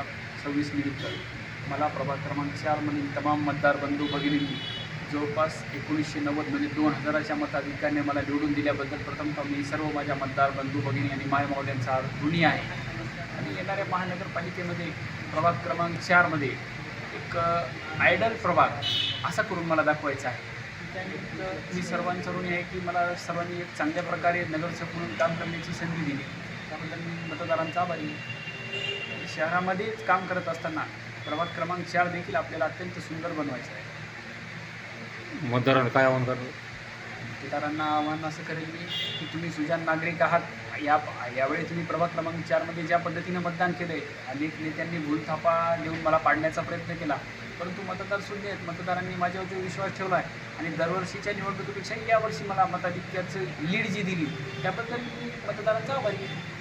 2026 निमित्त मला प्रभाग क्रमांक 4 मधील तमाम मतदार बंधू भगिनींनी जवळपास 1990 2000च्या मताधिक्याने मला निवडून दिल्याबद्दल प्रथमतः मी सर्व माझ्या मतदार बंधू भगिनी आणि मायमावल्यांचा ऋणी आहे. आणि येणाऱ्या महानगरपालिकेमध्ये प्रभाग क्रमांक 4मध्ये एक आयडल प्रभाग असा करून मला दाखवायचा आहे. त्यानिमित्त मी सर्वांचा ऋणी आहे की मला सर्वांनी एक चांगल्या प्रकारे नगरसेवक म्हणून काम करण्याची संधी दिली. त्याबद्दल मी मतदारांचा आभारी आहे. शहरामध्येच काम करत असताना प्रभाग क्रमांक 4 देखील आपल्याला अत्यंत सुंदर बनवायचं आहे. मतदारांना काय आवाहन करतो? मतदारांना आव्हान असं करेल मी की तुम्ही सुजाण नागरिक आहात. यावेळी तुम्ही प्रभाग क्रमांक 4मध्ये ज्या पद्धतीनं मतदान केलं आहे, अनेक नेत्यांनी भूलथापा देऊन मला पाडण्याचा प्रयत्न केला, परंतु मतदार शून्य आहेत. मतदारांनी माझ्यावरती विश्वास ठेवला आहे आणि दरवर्षीच्या निवडणुकीपेक्षा यावर्षी मला मताधिक्याचं लीड जी दिली त्याबद्दल मी मतदारांचा आभारी आहे.